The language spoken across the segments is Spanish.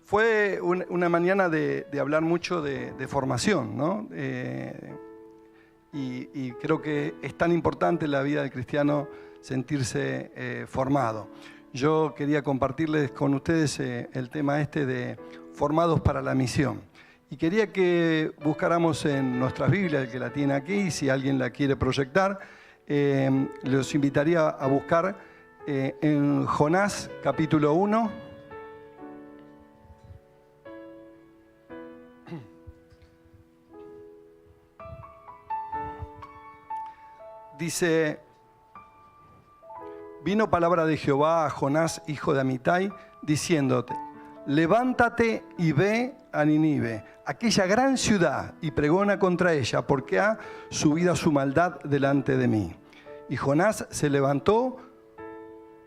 Fue una mañana de hablar mucho de formación, ¿no? Y creo que es tan importante en la vida del cristiano sentirse formado. Yo quería compartirles con ustedes el tema de formados para la misión. Y quería que buscáramos en nuestras Biblias, el que la tiene aquí, y si alguien la quiere proyectar, los invitaría a buscar en Jonás capítulo 1. Dice: vino palabra de Jehová a Jonás, hijo de Amitai, diciéndote: levántate y ve a Nínive, aquella gran ciudad, y pregona contra ella, porque ha subido su maldad delante de mí. Y Jonás se levantó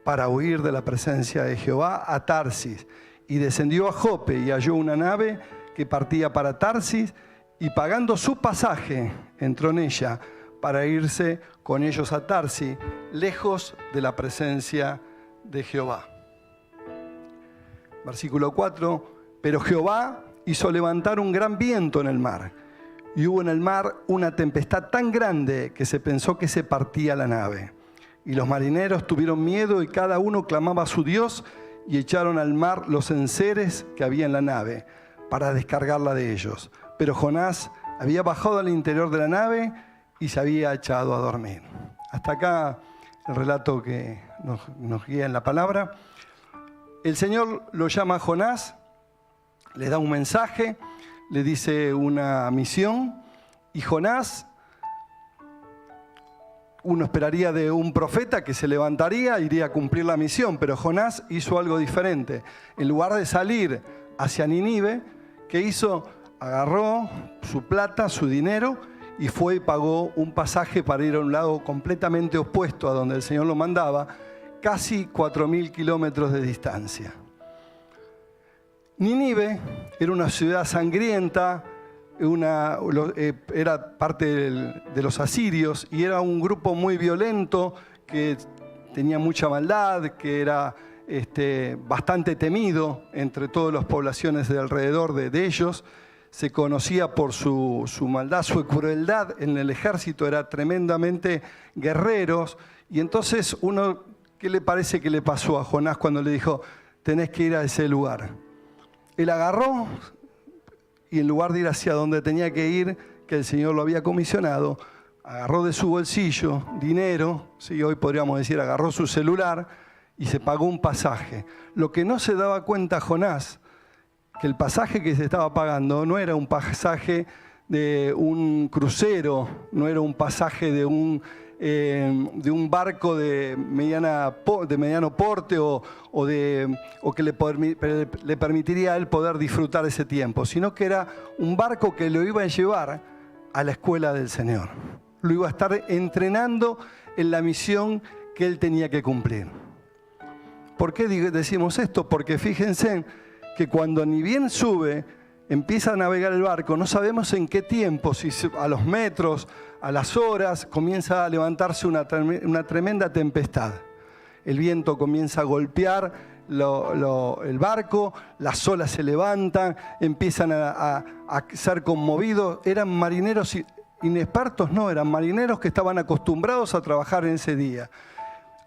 para huir de la presencia de Jehová a Tarsis, y descendió a Jope, y halló una nave que partía para Tarsis, y pagando su pasaje, entró en ella, para irse con ellos a Tarsis, lejos de la presencia de Jehová. Versículo 4, pero Jehová hizo levantar un gran viento en el mar, y hubo en el mar una tempestad tan grande que se pensó que se partía la nave. Y los marineros tuvieron miedo y cada uno clamaba a su Dios, y echaron al mar los enseres que había en la nave, para descargarla de ellos. Pero Jonás había bajado al interior de la nave y se había echado a dormir. Hasta acá el relato que nos guía en la palabra. El Señor lo llama a Jonás, le da un mensaje, le dice una misión, y Jonás, uno esperaría de un profeta que se levantaría, iría a cumplir la misión, pero Jonás hizo algo diferente. En lugar de salir hacia Nínive, ¿qué hizo? Agarró su plata, su dinero, y fue y pagó un pasaje para ir a un lado completamente opuesto a donde el Señor lo mandaba, casi 4.000 kilómetros de distancia. Nínive era una ciudad sangrienta, era parte de los asirios, y era un grupo muy violento que tenía mucha maldad, que era bastante temido entre todas las poblaciones de alrededor de ellos. Se conocía por su maldad, su crueldad. En el ejército era tremendamente guerreros. Y entonces ¿qué le parece que le pasó a Jonás cuando le dijo: tenés que ir a ese lugar? Él agarró y en lugar de ir hacia donde tenía que ir, que el Señor lo había comisionado, agarró de su bolsillo dinero, sí, hoy podríamos decir agarró su celular y se pagó un pasaje. Lo que no se daba cuenta Jonás, que el pasaje que se estaba pagando no era un pasaje de un crucero, no era un pasaje de un barco de mediano porte o que le permitiría a él poder disfrutar ese tiempo, sino que era un barco que lo iba a llevar a la escuela del Señor. Lo iba a estar entrenando en la misión que él tenía que cumplir. ¿Por qué decimos esto? Porque fíjense que cuando ni bien sube, empieza a navegar el barco, no sabemos en qué tiempo, si a los metros, a las horas, comienza a levantarse una tremenda tempestad. El viento comienza a golpear el barco, las olas se levantan, empiezan a ser conmovidos. Eran marineros inexpertos, no, eran marineros que estaban acostumbrados a trabajar en ese día,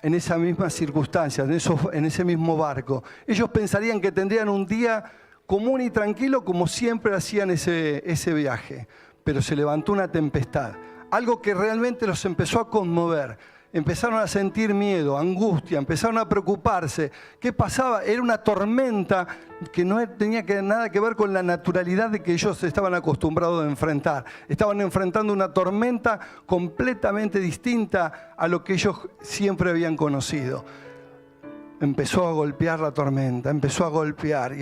en esas mismas circunstancias, en ese mismo barco. Ellos pensarían que tendrían un día común y tranquilo como siempre hacían ese viaje. Pero se levantó una tempestad, algo que realmente los empezó a conmover. Empezaron a sentir miedo, angustia, empezaron a preocuparse. ¿Qué pasaba? Era una tormenta que no tenía nada que ver con la naturalidad de que ellos estaban acostumbrados a enfrentar. Estaban enfrentando una tormenta completamente distinta a lo que ellos siempre habían conocido. Empezó a golpear la tormenta, empezó a golpear,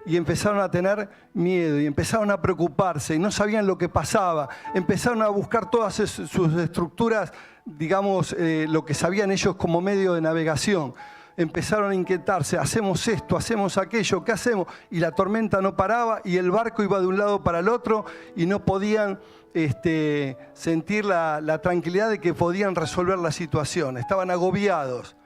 y empezaron a tener miedo, y empezaron a preocuparse, y no sabían lo que pasaba. Empezaron a buscar todas sus estructuras, digamos, lo que sabían ellos como medio de navegación. Empezaron a inquietarse: hacemos esto, hacemos aquello, ¿qué hacemos? Y la tormenta no paraba, y el barco iba de un lado para el otro, y no podían sentir la tranquilidad de que podían resolver la situación. Estaban agobiados.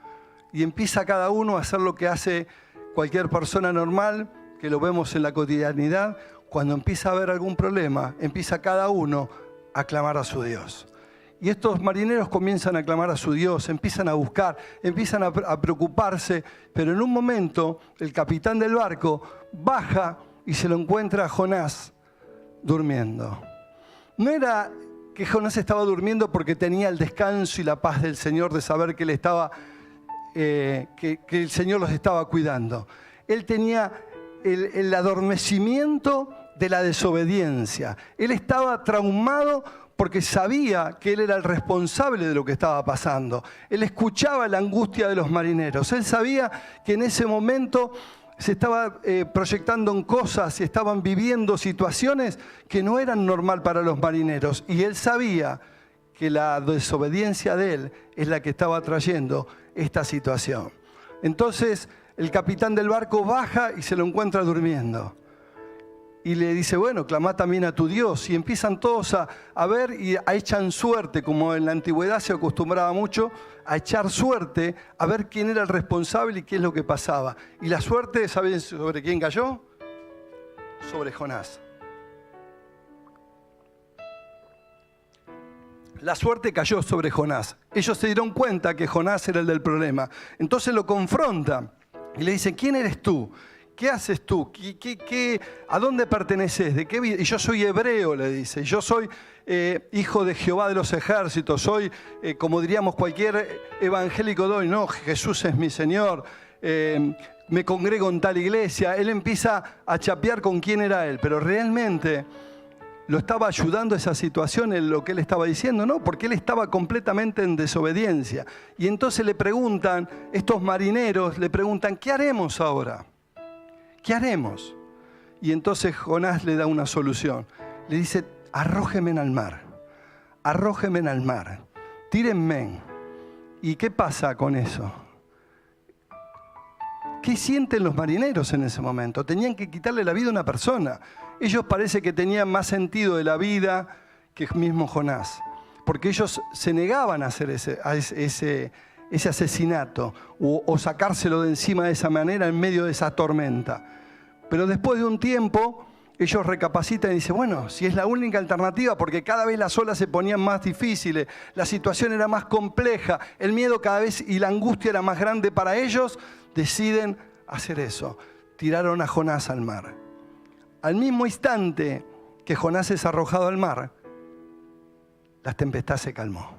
Y empieza cada uno a hacer lo que hace cualquier persona normal, que lo vemos en la cotidianidad, cuando empieza a haber algún problema, empieza cada uno a clamar a su Dios. Y estos marineros comienzan a clamar a su Dios, empiezan a buscar, empiezan a preocuparse, pero en un momento el capitán del barco baja y se lo encuentra a Jonás durmiendo. No era que Jonás estaba durmiendo porque tenía el descanso y la paz del Señor de saber que el Señor los estaba cuidando. Él tenía el adormecimiento de la desobediencia. Él estaba traumado porque sabía que él era el responsable de lo que estaba pasando. Él escuchaba la angustia de los marineros. Él sabía que en ese momento se estaba proyectando en cosas y estaban viviendo situaciones que no eran normal para los marineros. Y él sabía que la desobediencia de él es la que estaba trayendo esta situación. Entonces el capitán del barco baja y se lo encuentra durmiendo. Y le dice, bueno, clamá también a tu Dios. Y empiezan todos a ver y echan suerte, como en la antigüedad se acostumbraba mucho, a echar suerte, a ver quién era el responsable y qué es lo que pasaba. Y la suerte, ¿saben sobre quién cayó? Sobre Jonás. La suerte cayó sobre Jonás. Ellos se dieron cuenta que Jonás era el del problema. Entonces lo confrontan y le dicen, ¿quién eres tú? ¿Qué haces tú? ¿A dónde perteneces? ¿De qué vida? Y yo soy hebreo, le dice. Yo soy hijo de Jehová de los ejércitos. Soy, como diríamos cualquier evangélico de hoy, no, Jesús es mi Señor. Me congrego en tal iglesia. Él empieza a chapear con quién era él. Pero realmente lo estaba ayudando a esa situación en lo que él estaba diciendo. No, porque él estaba completamente en desobediencia. Y entonces le preguntan, estos marineros le preguntan, ¿qué haremos ahora? ¿Qué haremos? Y entonces Jonás le da una solución. Le dice, arrójenme al mar. Arrójenme al mar. Tírenme. ¿Y qué pasa con eso? ¿Qué sienten los marineros en ese momento? Tenían que quitarle la vida a una persona. Ellos parece que tenían más sentido de la vida que el mismo Jonás. Porque ellos se negaban a hacer ese asesinato o sacárselo de encima de esa manera en medio de esa tormenta. Pero después de un tiempo, ellos recapacitan y dicen, bueno, si es la única alternativa, porque cada vez las olas se ponían más difíciles, la situación era más compleja, el miedo cada vez y la angustia era más grande para ellos, deciden hacer eso. Tiraron a Jonás al mar. Al mismo instante que Jonás es arrojado al mar, la tempestad se calmó.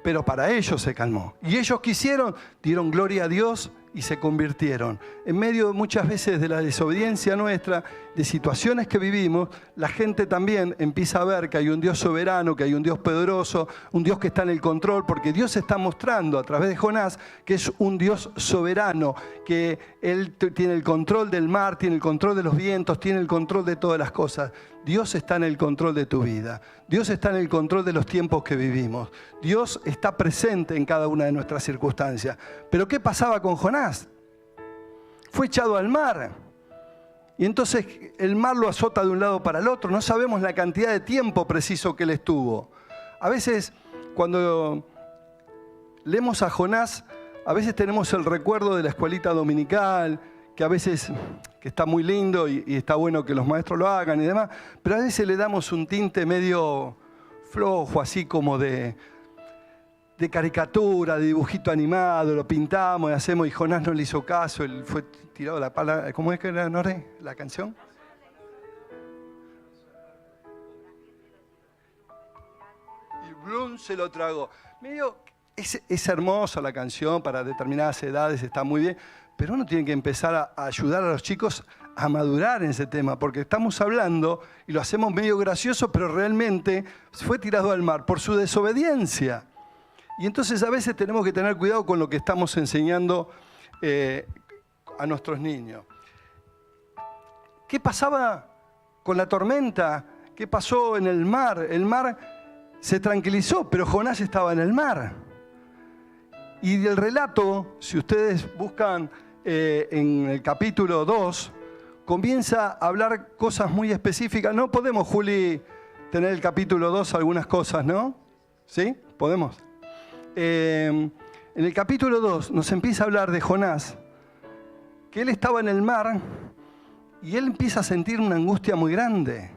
Pero para ellos se calmó. Y ellos quisieron, dieron gloria a Dios y se convirtieron. En medio muchas veces de la desobediencia nuestra, de situaciones que vivimos, la gente también empieza a ver que hay un Dios soberano, que hay un Dios poderoso, un Dios que está en el control, porque Dios está mostrando a través de Jonás que es un Dios soberano, que Él tiene el control del mar, tiene el control de los vientos, tiene el control de todas las cosas. Dios está en el control de tu vida. Dios está en el control de los tiempos que vivimos. Dios está presente en cada una de nuestras circunstancias. Pero ¿qué pasaba con Jonás? Fue echado al mar. Y entonces el mar lo azota de un lado para el otro. No sabemos la cantidad de tiempo preciso que él estuvo. A veces, cuando leemos a Jonás, a veces tenemos el recuerdo de la escuelita dominical, que a veces que está muy lindo y está bueno que los maestros lo hagan y demás, pero a veces le damos un tinte medio flojo, así como de caricatura, de dibujito animado, lo pintamos y hacemos, y Jonás no le hizo caso, él fue tirado la pala. ¿Cómo es que era, Nore, la canción? Y Blum se lo tragó. Es hermosa la canción, para determinadas edades está muy bien, pero uno tiene que empezar a ayudar a los chicos a madurar en ese tema, porque estamos hablando y lo hacemos medio gracioso, pero realmente fue tirado al mar por su desobediencia. Y entonces a veces tenemos que tener cuidado con lo que estamos enseñando a nuestros niños. ¿Qué pasaba con la tormenta? ¿Qué pasó en el mar? El mar se tranquilizó, pero Jonás estaba en el mar. Y del relato, si ustedes buscan en el capítulo 2, comienza a hablar cosas muy específicas. No podemos, Juli, tener el capítulo 2 algunas cosas, ¿no? ¿Sí? ¿Podemos? En el capítulo 2 nos empieza a hablar de Jonás que él estaba en el mar y él empieza a sentir una angustia muy grande.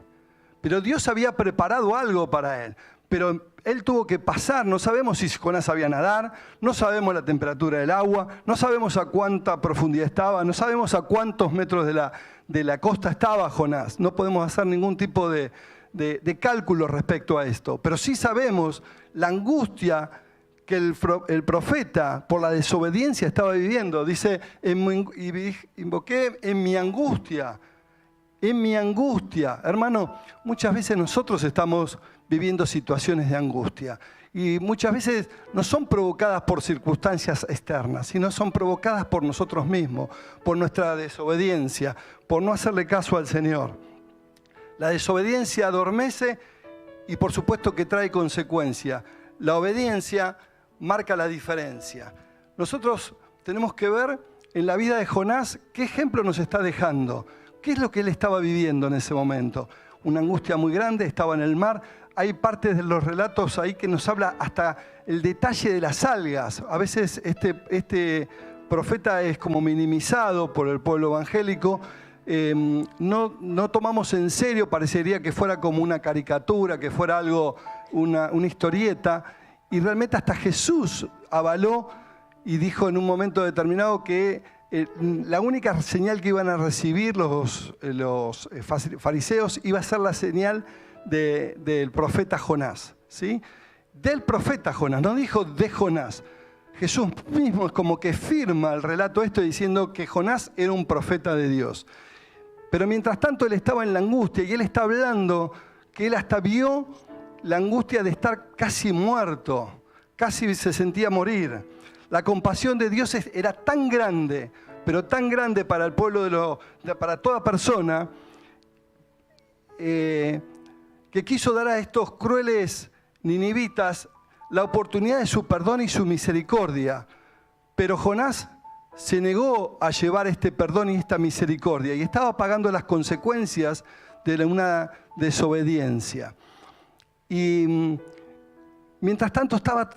Pero Dios había preparado algo para él. Pero él tuvo que pasar, no sabemos si Jonás sabía nadar, no sabemos la temperatura del agua, no sabemos a cuánta profundidad estaba, no sabemos a cuántos metros de la costa estaba Jonás. No podemos hacer ningún tipo de cálculo respecto a esto. Pero sí sabemos la angustia que el profeta por la desobediencia estaba viviendo. Dice, invoqué en mi angustia. En mi angustia. Hermano, muchas veces nosotros estamos viviendo situaciones de angustia. Y muchas veces no son provocadas por circunstancias externas, sino son provocadas por nosotros mismos, por nuestra desobediencia, por no hacerle caso al Señor. La desobediencia adormece y por supuesto que trae consecuencia. La obediencia marca la diferencia. Nosotros tenemos que ver en la vida de Jonás qué ejemplo nos está dejando. ¿Qué es lo que él estaba viviendo en ese momento? Una angustia muy grande, estaba en el mar. Hay partes de los relatos ahí que nos habla hasta el detalle de las algas. A veces este profeta es como minimizado por el pueblo evangélico. No tomamos en serio, parecería que fuera como una caricatura, que fuera algo, una historieta. Y realmente hasta Jesús avaló y dijo en un momento determinado que la única señal que iban a recibir los fariseos iba a ser la señal del profeta Jonás, ¿sí? Del profeta Jonás, no dijo de Jonás. Jesús mismo es como que firma el relato diciendo que Jonás era un profeta de Dios. Pero mientras tanto él estaba en la angustia y él está hablando que él hasta vio la angustia de estar casi muerto, casi se sentía morir. La compasión de Dios era tan grande, pero tan grande para el pueblo, para toda persona, que quiso dar a estos crueles ninivitas la oportunidad de su perdón y su misericordia. Pero Jonás se negó a llevar este perdón y esta misericordia y estaba pagando las consecuencias de una desobediencia. Y mientras tanto estaba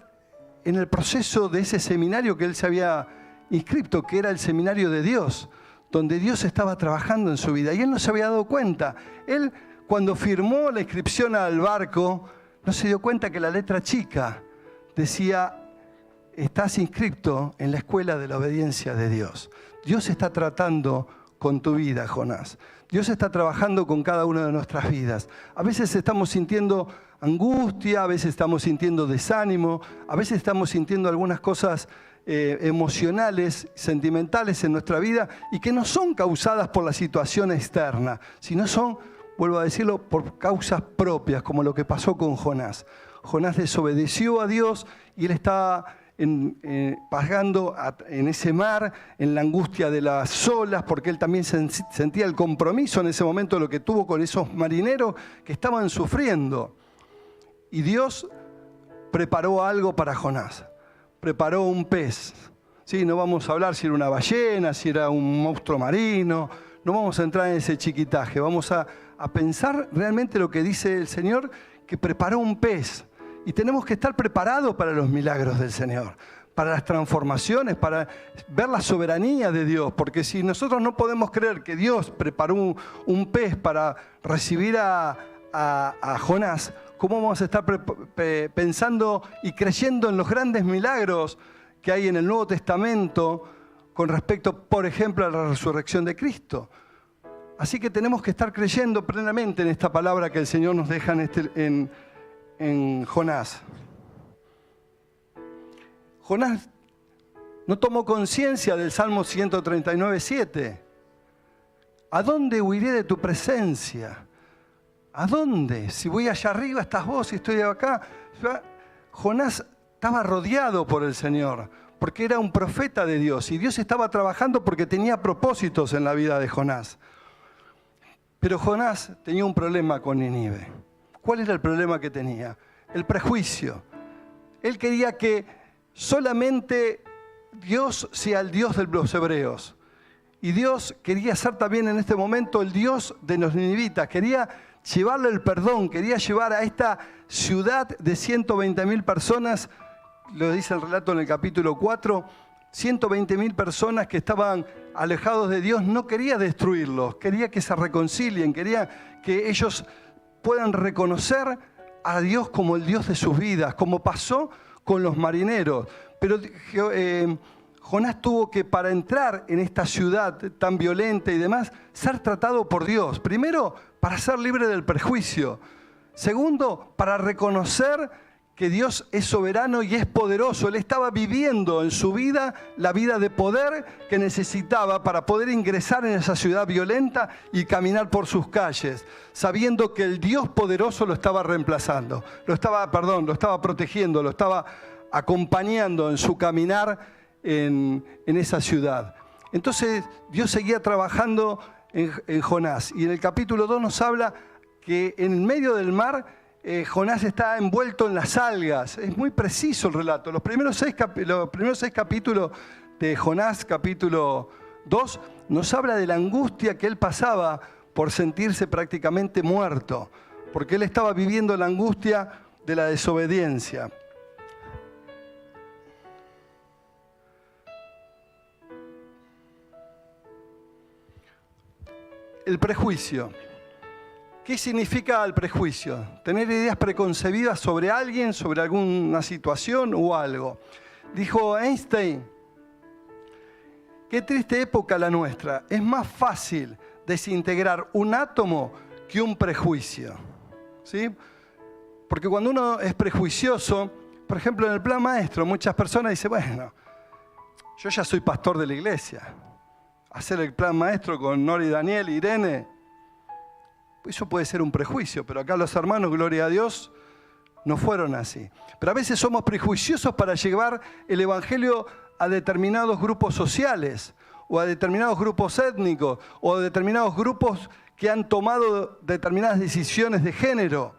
en el proceso de ese seminario que él se había inscrito, que era el seminario de Dios, donde Dios estaba trabajando en su vida y él no se había dado cuenta. Él, cuando firmó la inscripción al barco, no se dio cuenta que la letra chica decía: estás inscrito en la escuela de la obediencia de Dios. Dios está tratando con tu vida, Jonás. Dios está trabajando con cada una de nuestras vidas. A veces estamos sintiendo angustia, a veces estamos sintiendo desánimo, a veces estamos sintiendo algunas cosas emocionales, sentimentales en nuestra vida y que no son causadas por la situación externa, sino son, vuelvo a decirlo, por causas propias, como lo que pasó con Jonás. Jonás desobedeció a Dios y él estaba pagando en ese mar, en la angustia de las olas, porque él también sentía el compromiso en ese momento de lo que tuvo con esos marineros que estaban sufriendo. Y Dios preparó algo para Jonás. Preparó un pez. Sí, no vamos a hablar si era una ballena, si era un monstruo marino. No vamos a entrar en ese chiquitaje. Vamos a pensar realmente lo que dice el Señor, que preparó un pez. Y tenemos que estar preparados para los milagros del Señor, para las transformaciones, para ver la soberanía de Dios. Porque si nosotros no podemos creer que Dios preparó un pez para recibir a Jonás, ¿cómo vamos a estar pensando y creyendo en los grandes milagros que hay en el Nuevo Testamento con respecto, por ejemplo, a la resurrección de Cristo? Así que tenemos que estar creyendo plenamente en esta palabra que el Señor nos deja en Jonás. Jonás no tomó conciencia del Salmo 139:7. ¿A dónde huiré de tu presencia? ¿A dónde? Si voy allá arriba estás vos y estoy acá. Jonás estaba rodeado por el Señor, porque era un profeta de Dios. Y Dios estaba trabajando porque tenía propósitos en la vida de Jonás. Pero Jonás tenía un problema con Nínive. ¿Cuál era el problema que tenía? El prejuicio. Él quería que solamente Dios sea el Dios de los hebreos. Y Dios quería ser también en este momento el Dios de los ninivitas. Quería llevarle el perdón, quería llevar a esta ciudad de 120.000 personas, lo dice el relato en el capítulo 4, 120.000 personas que estaban alejados de Dios, no quería destruirlos, quería que se reconcilien, quería que ellos puedan reconocer a Dios como el Dios de sus vidas, como pasó con los marineros. Pero Jonás tuvo que, para entrar en esta ciudad tan violenta y demás, ser tratado por Dios. Primero, para ser libre del prejuicio. Segundo, para reconocer que Dios es soberano y es poderoso. Él estaba viviendo en su vida la vida de poder que necesitaba para poder ingresar en esa ciudad violenta y caminar por sus calles, sabiendo que el Dios poderoso lo estaba reemplazando, lo estaba protegiendo, lo estaba acompañando en su caminar en esa ciudad. Entonces Dios seguía trabajando en Jonás, y en el capítulo 2 nos habla que en medio del mar Jonás está envuelto en las algas. Es muy preciso el relato. Los primeros seis capítulos de Jonás, capítulo 2, nos habla de la angustia que él pasaba por sentirse prácticamente muerto, porque él estaba viviendo la angustia de la desobediencia. El prejuicio. ¿Qué significa el prejuicio? Tener ideas preconcebidas sobre alguien, sobre alguna situación o algo. Dijo Einstein, qué triste época la nuestra. Es más fácil desintegrar un átomo que un prejuicio. ¿Sí? Porque cuando uno es prejuicioso, por ejemplo en el plan maestro, muchas personas dicen, bueno, yo ya soy pastor de la iglesia. Hacer el plan maestro con Nori, Daniel, Irene, eso puede ser un prejuicio, pero acá los hermanos, gloria a Dios, no fueron así. Pero a veces somos prejuiciosos para llevar el evangelio a determinados grupos sociales, o a determinados grupos étnicos, o a determinados grupos que han tomado determinadas decisiones de género.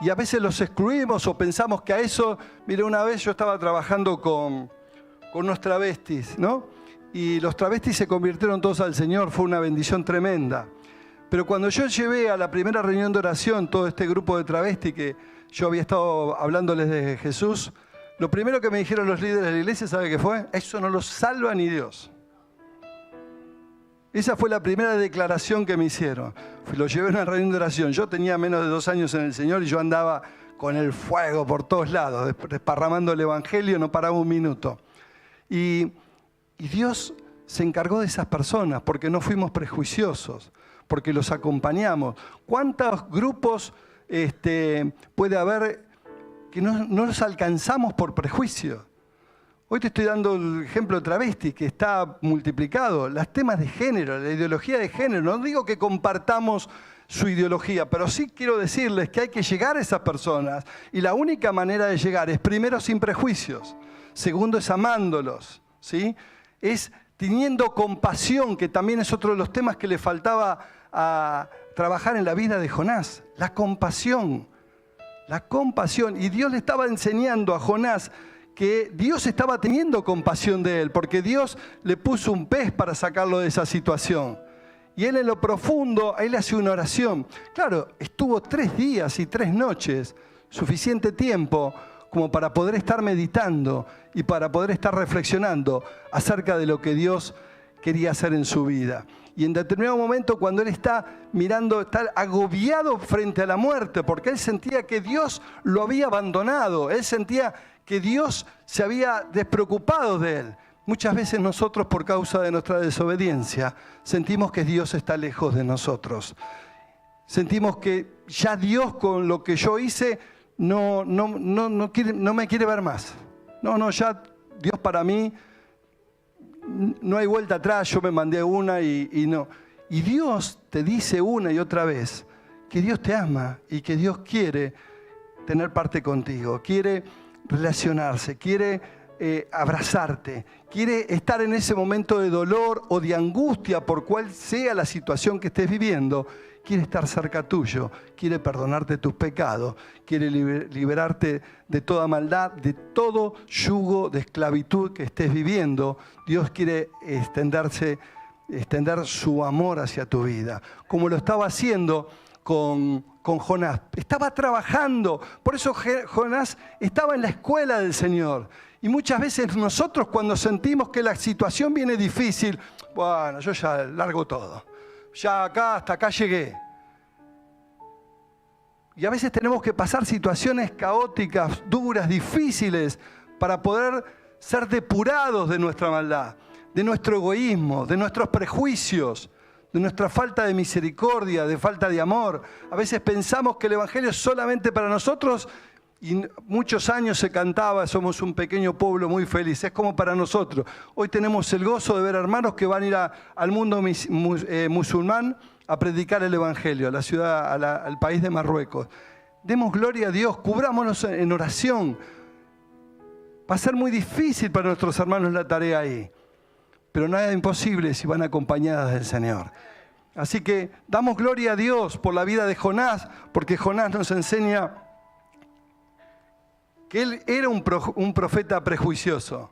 Y a veces los excluimos o pensamos que a eso... Mire, una vez yo estaba trabajando con unos travestis, ¿no? Y los travestis se convirtieron todos al Señor, fue una bendición tremenda. Pero cuando yo llevé a la primera reunión de oración todo este grupo de travestis que yo había estado hablándoles de Jesús, lo primero que me dijeron los líderes de la iglesia, ¿sabe qué fue? Eso no los salva ni Dios. Esa fue la primera declaración que me hicieron. Lo llevé a una reunión de oración. Yo tenía menos de 2 años en el Señor y yo andaba con el fuego por todos lados, desparramando el evangelio, no paraba un minuto. Y Dios se encargó de esas personas porque no fuimos prejuiciosos, porque los acompañamos. ¿Cuántos grupos puede haber que no los alcanzamos por prejuicio? Hoy te estoy dando el ejemplo de travesti, que está multiplicado. Los temas de género, la ideología de género. No digo que compartamos su ideología, pero sí quiero decirles que hay que llegar a esas personas. Y la única manera de llegar es, primero, sin prejuicios. Segundo, es amándolos, ¿sí? Es teniendo compasión, que también es otro de los temas que le faltaba a trabajar en la vida de Jonás. La compasión. La compasión. Y Dios le estaba enseñando a Jonás que Dios estaba teniendo compasión de él, porque Dios le puso un pez para sacarlo de esa situación. Y él en lo profundo, él hace una oración. Claro, estuvo 3 días y 3 noches, suficiente tiempo como para poder estar meditando y para poder estar reflexionando acerca de lo que Dios quería hacer en su vida. Y en determinado momento, cuando él está mirando, está agobiado frente a la muerte, porque él sentía que Dios lo había abandonado, él sentía que Dios se había despreocupado de él. Muchas veces nosotros, por causa de nuestra desobediencia, sentimos que Dios está lejos de nosotros. Sentimos que ya Dios, con lo que yo hice, no me quiere ver más. Ya Dios para mí, no hay vuelta atrás, yo me mandé una y no. Y Dios te dice una y otra vez que Dios te ama y que Dios quiere tener parte contigo, quiere relacionarse, quiere abrazarte, quiere estar en ese momento de dolor o de angustia por cual sea la situación que estés viviendo. Quiere estar cerca tuyo, quiere perdonarte tus pecados, quiere liberarte de toda maldad, de todo yugo de esclavitud que estés viviendo. Dios quiere extender su amor hacia tu vida, como lo estaba haciendo con Jonás. Estaba trabajando, por eso Jonás estaba en la escuela del Señor. Y muchas veces nosotros cuando sentimos que la situación viene difícil, bueno, yo ya largo todo. Ya hasta acá llegué. Y a veces tenemos que pasar situaciones caóticas, duras, difíciles, para poder ser depurados de nuestra maldad, de nuestro egoísmo, de nuestros prejuicios, de nuestra falta de misericordia, de falta de amor. A veces pensamos que el Evangelio es solamente para nosotros y muchos años se cantaba, somos un pequeño pueblo muy feliz, es como para nosotros. Hoy tenemos el gozo de ver hermanos que van a ir al mundo musulmán a predicar el Evangelio, a la ciudad, al país de Marruecos. Demos gloria a Dios, cubrámonos en oración. Va a ser muy difícil para nuestros hermanos la tarea ahí, pero nada imposible si van acompañadas del Señor. Así que damos gloria a Dios por la vida de Jonás, porque Jonás nos enseña que él era un profeta prejuicioso.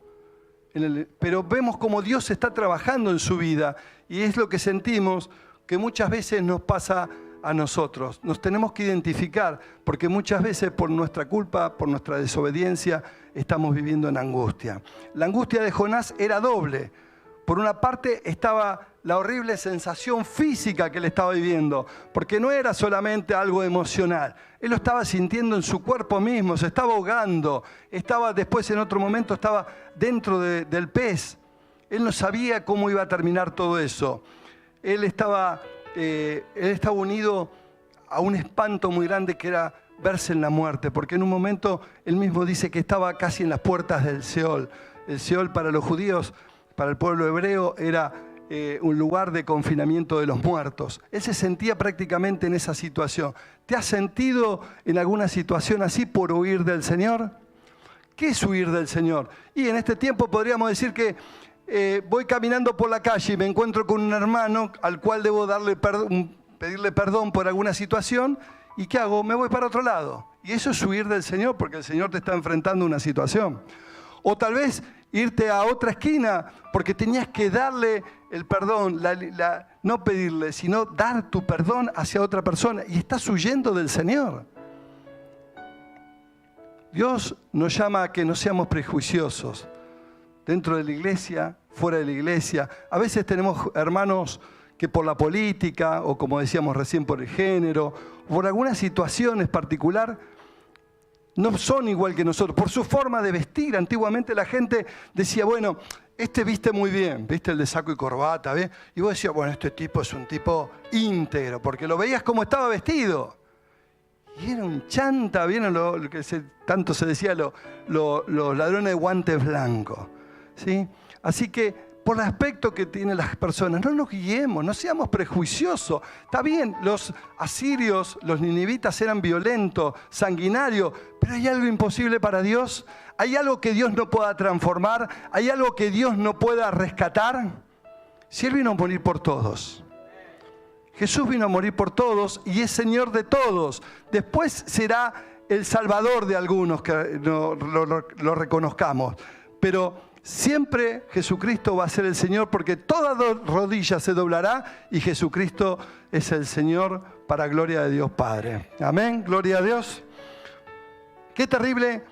Pero vemos cómo Dios está trabajando en su vida y es lo que sentimos que muchas veces nos pasa a nosotros. Nos tenemos que identificar porque muchas veces por nuestra culpa, por nuestra desobediencia, estamos viviendo en angustia. La angustia de Jonás era doble. Por una parte estaba la horrible sensación física que él estaba viviendo, porque no era solamente algo emocional. Él lo estaba sintiendo en su cuerpo mismo, se estaba ahogando. Después en otro momento estaba dentro del pez. Él no sabía cómo iba a terminar todo eso. Él estaba unido a un espanto muy grande que era verse en la muerte, porque en un momento él mismo dice que estaba casi en las puertas del Seol. El Seol para los judíos, para el pueblo hebreo, era un lugar de confinamiento de los muertos. Él se sentía prácticamente en esa situación. ¿Te has sentido en alguna situación así por huir del Señor? ¿Qué es huir del Señor? Y en este tiempo podríamos decir que voy caminando por la calle y me encuentro con un hermano al cual debo pedirle perdón por alguna situación. ¿Y qué hago? Me voy para otro lado. Y eso es huir del Señor porque el Señor te está enfrentando a una situación. O tal vez irte a otra esquina porque tenías que darle el perdón, no pedirle, sino dar tu perdón hacia otra persona y estás huyendo del Señor. Dios nos llama a que no seamos prejuiciosos dentro de la iglesia, fuera de la iglesia. A veces tenemos hermanos que por la política o como decíamos recién por el género, o por alguna situación en particular, no son igual que nosotros, por su forma de vestir. Antiguamente la gente decía, bueno, este viste muy bien, viste el de saco y corbata, ¿ves? Y vos decías, bueno, este tipo es un tipo íntegro, porque lo veías como estaba vestido. Y era un chanta, ¿vieron lo que tanto se decía, los ladrones de guantes blancos? ¿Sí? Así que, por el aspecto que tienen las personas, no nos guiemos, no seamos prejuiciosos. Está bien, los asirios, los ninivitas eran violentos, sanguinarios, pero ¿hay algo imposible para Dios? ¿Hay algo que Dios no pueda transformar? ¿Hay algo que Dios no pueda rescatar? Si Él vino a morir por todos. Jesús vino a morir por todos y es Señor de todos. Después será el Salvador de algunos que lo reconozcamos. Pero siempre Jesucristo va a ser el Señor porque toda rodilla se doblará y Jesucristo es el Señor para gloria de Dios Padre. Amén, gloria a Dios. Qué terrible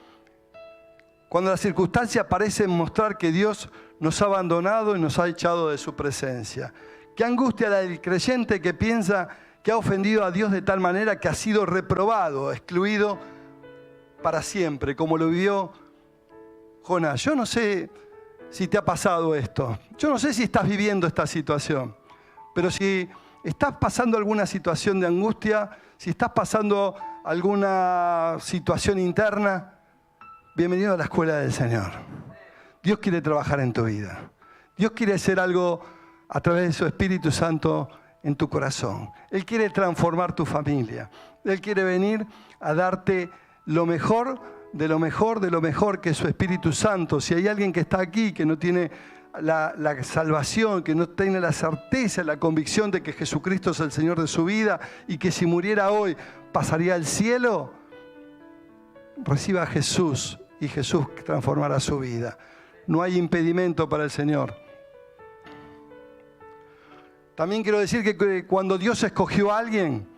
cuando las circunstancias parecen mostrar que Dios nos ha abandonado y nos ha echado de su presencia. Qué angustia la del creyente que piensa que ha ofendido a Dios de tal manera que ha sido reprobado, excluido para siempre, como lo vivió Jonás. Yo no sé si te ha pasado esto. Yo no sé si estás viviendo esta situación. Pero si estás pasando alguna situación de angustia, si estás pasando alguna situación interna, bienvenido a la escuela del Señor. Dios quiere trabajar en tu vida. Dios quiere hacer algo a través de su Espíritu Santo en tu corazón. Él quiere transformar tu familia. Él quiere venir a darte lo mejor de lo mejor, de lo mejor que es su Espíritu Santo. Si hay alguien que está aquí que no tiene la salvación, que no tiene la certeza, la convicción de que Jesucristo es el Señor de su vida y que si muriera hoy pasaría al cielo, reciba a Jesús y Jesús transformará su vida. No hay impedimento para el Señor. También quiero decir que cuando Dios escogió a alguien,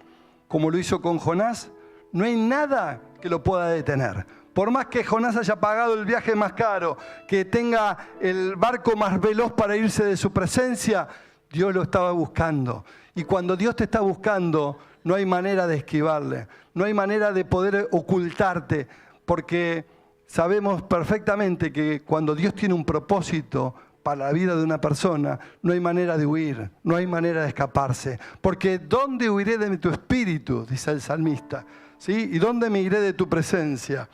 como lo hizo con Jonás, no hay nada que lo pueda detener. Por más que Jonás haya pagado el viaje más caro, que tenga el barco más veloz para irse de su presencia, Dios lo estaba buscando. Y cuando Dios te está buscando, no hay manera de esquivarle, no hay manera de poder ocultarte, porque sabemos perfectamente que cuando Dios tiene un propósito para la vida de una persona, no hay manera de huir, no hay manera de escaparse. Porque ¿dónde huiré de tu espíritu?, dice el salmista, ¿sí? ¿Y dónde me iré de tu presencia?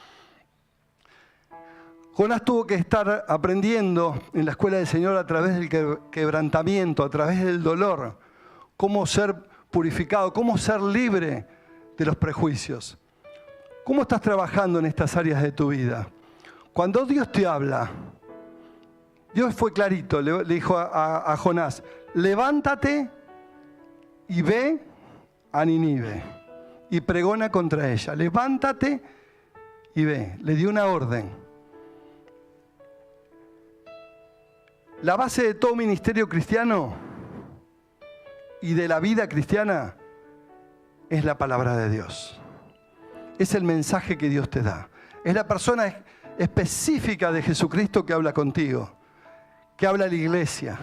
Jonás tuvo que estar aprendiendo en la escuela del Señor a través del quebrantamiento, a través del dolor, cómo ser purificado, cómo ser libre de los prejuicios. ¿Cómo estás trabajando en estas áreas de tu vida? Cuando Dios te habla, Dios fue clarito, le dijo a Jonás, levántate y ve a Nínive y pregona contra ella. Levántate y ve. Le dio una orden. La base de todo ministerio cristiano y de la vida cristiana es la palabra de Dios. Es el mensaje que Dios te da. Es la persona específica de Jesucristo que habla contigo, que habla a la iglesia.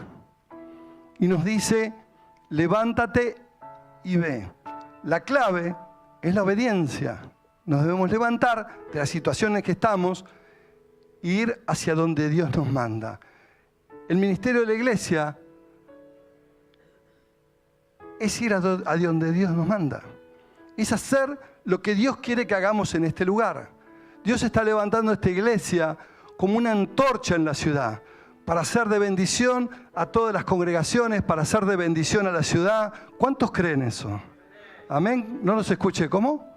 Y nos dice, levántate y ve. La clave es la obediencia. Nos debemos levantar de las situaciones que estamos e ir hacia donde Dios nos manda. El ministerio de la iglesia es ir a donde Dios nos manda. Es hacer lo que Dios quiere que hagamos en este lugar. Dios está levantando esta iglesia como una antorcha en la ciudad para ser de bendición a todas las congregaciones, para ser de bendición a la ciudad. ¿Cuántos creen eso? Amén. ¿No los escuché? ¿Cómo?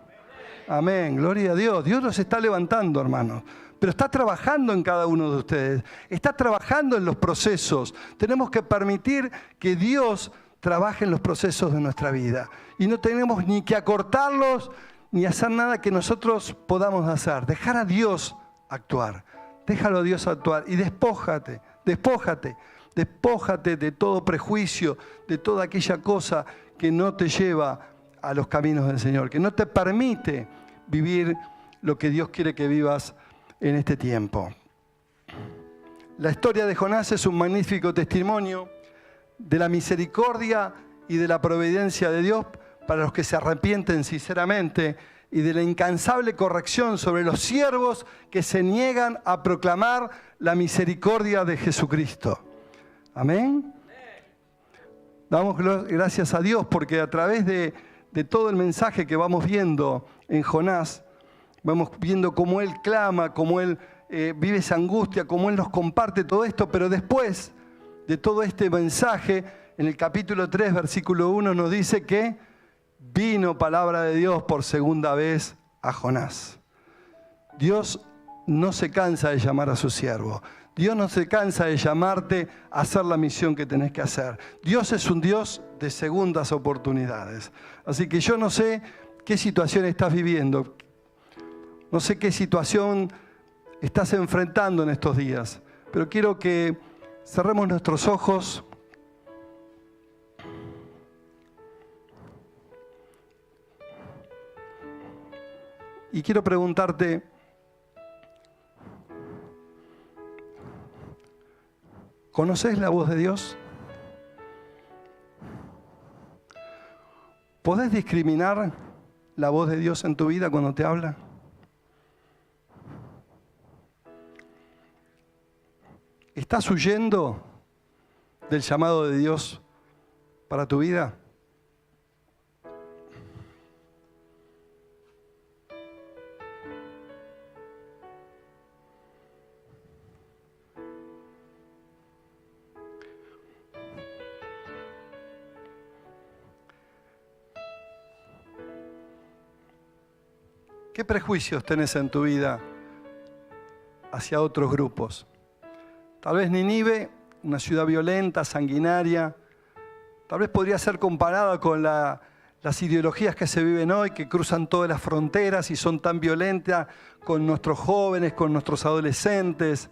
Amén. Gloria a Dios. Dios los está levantando, hermanos. Pero está trabajando en cada uno de ustedes. Está trabajando en los procesos. Tenemos que permitir que Dios trabaje en los procesos de nuestra vida. Y no tenemos ni que acortarlos, ni hacer nada que nosotros podamos hacer. Dejar a Dios actuar. Déjalo a Dios actuar. Y despójate de todo prejuicio, de toda aquella cosa que no te lleva a los caminos del Señor, que no te permite vivir lo que Dios quiere que vivas en este tiempo. La historia de Jonás es un magnífico testimonio de la misericordia y de la providencia de Dios para los que se arrepienten sinceramente y de la incansable corrección sobre los siervos que se niegan a proclamar la misericordia de Jesucristo. Amén. Damos gracias a Dios porque a través de todo el mensaje que vamos viendo en Jonás, vamos viendo cómo Él clama, cómo Él vive esa angustia, cómo Él nos comparte todo esto, pero después de todo este mensaje, en el capítulo 3, versículo 1, nos dice que vino palabra de Dios por segunda vez a Jonás. Dios no se cansa de llamar a su siervo. Dios no se cansa de llamarte a hacer la misión que tenés que hacer. Dios es un Dios de segundas oportunidades. Así que yo no sé qué situación estás viviendo. No sé qué situación estás enfrentando en estos días. Pero quiero que cerremos nuestros ojos. Y quiero preguntarte, ¿conoces la voz de Dios? ¿Podés discriminar la voz de Dios en tu vida cuando te habla? ¿Estás huyendo del llamado de Dios para tu vida? ¿Qué prejuicios tenés en tu vida hacia otros grupos? Tal vez Nínive, una ciudad violenta, sanguinaria, tal vez podría ser comparada con las ideologías que se viven hoy, que cruzan todas las fronteras y son tan violentas con nuestros jóvenes, con nuestros adolescentes,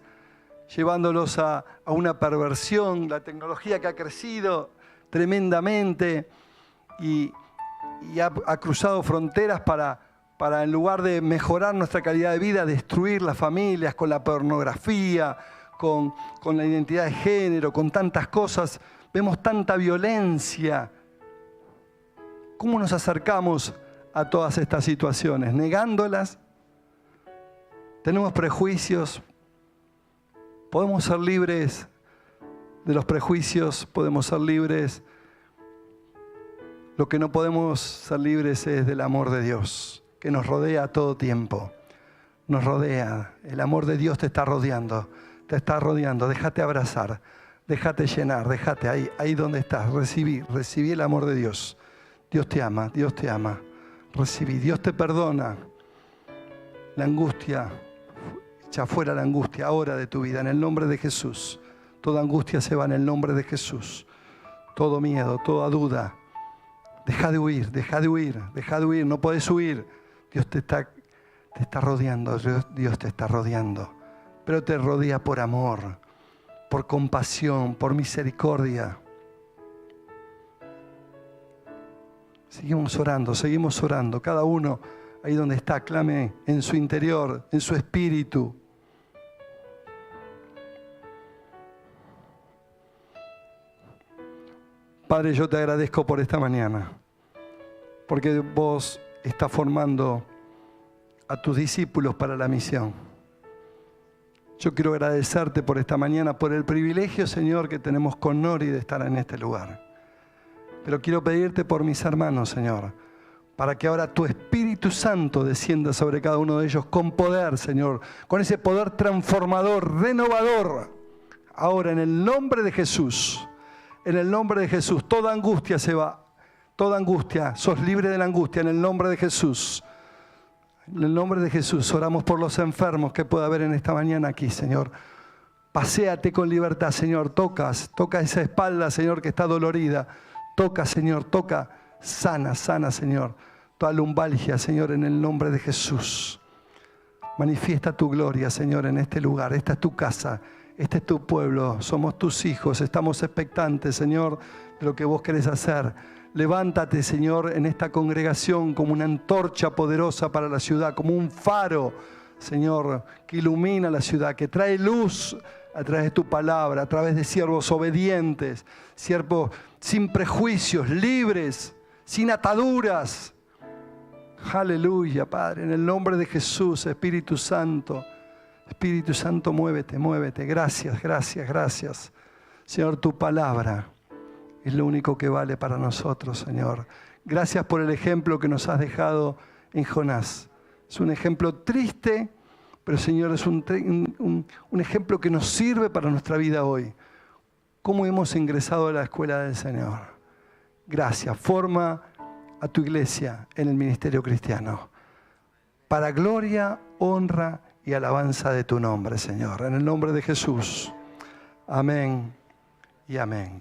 llevándolos a una perversión, la tecnología que ha crecido tremendamente y ha cruzado fronteras para para en lugar de mejorar nuestra calidad de vida, destruir las familias con la pornografía, con la identidad de género, con tantas cosas. Vemos tanta violencia. ¿Cómo nos acercamos a todas estas situaciones? ¿Negándolas? ¿Tenemos prejuicios? ¿Podemos ser libres de los prejuicios? ¿Podemos ser libres? Lo que no podemos ser libres es del amor de Dios, que nos rodea a todo tiempo. Nos rodea. El amor de Dios te está rodeando. Te está rodeando. Déjate abrazar. Déjate llenar. Déjate ahí donde estás. Recibí el amor de Dios. Dios te ama. Dios te ama. Recibí. Dios te perdona. La angustia. Echa fuera la angustia ahora de tu vida. En el nombre de Jesús. Toda angustia se va en el nombre de Jesús. Todo miedo, toda duda. Deja de huir, deja de huir, deja de huir. No puedes huir. Dios te está rodeando. Dios te está rodeando. Pero te rodea por amor, por compasión, por misericordia. Seguimos orando. Cada uno ahí donde está, clame en su interior, en su espíritu. Padre, yo te agradezco por esta mañana, porque vos estás formando a tus discípulos para la misión. Yo quiero agradecerte por esta mañana, por el privilegio, Señor, que tenemos con Nori de estar en este lugar. Pero quiero pedirte por mis hermanos, Señor, para que ahora tu Espíritu Santo descienda sobre cada uno de ellos con poder, Señor, con ese poder transformador, renovador. Ahora, en el nombre de Jesús, en el nombre de Jesús, toda angustia se va. Toda angustia, sos libre de la angustia en el nombre de Jesús. En el nombre de Jesús, oramos por los enfermos que pueda haber en esta mañana aquí, Señor. Paséate con libertad, Señor. Toca esa espalda, Señor, que está dolorida. Toca, Señor, toca. Sana, Señor. Toda lumbalgia, Señor, en el nombre de Jesús. Manifiesta tu gloria, Señor, en este lugar. Esta es tu casa. Este es tu pueblo, somos tus hijos, estamos expectantes, Señor, de lo que vos querés hacer. Levántate, Señor, en esta congregación como una antorcha poderosa para la ciudad, como un faro, Señor, que ilumina la ciudad, que trae luz a través de tu palabra, a través de siervos obedientes, siervos sin prejuicios, libres, sin ataduras. Aleluya, Padre, en el nombre de Jesús, Espíritu Santo. Espíritu Santo, muévete. Gracias. Señor, tu palabra es lo único que vale para nosotros, Señor. Gracias por el ejemplo que nos has dejado en Jonás. Es un ejemplo triste, pero, Señor, es un ejemplo que nos sirve para nuestra vida hoy. ¿Cómo hemos ingresado a la escuela del Señor? Gracias. Forma a tu iglesia en el ministerio cristiano. Para gloria, honra y alabanza de tu nombre, Señor. En el nombre de Jesús. Amén y amén.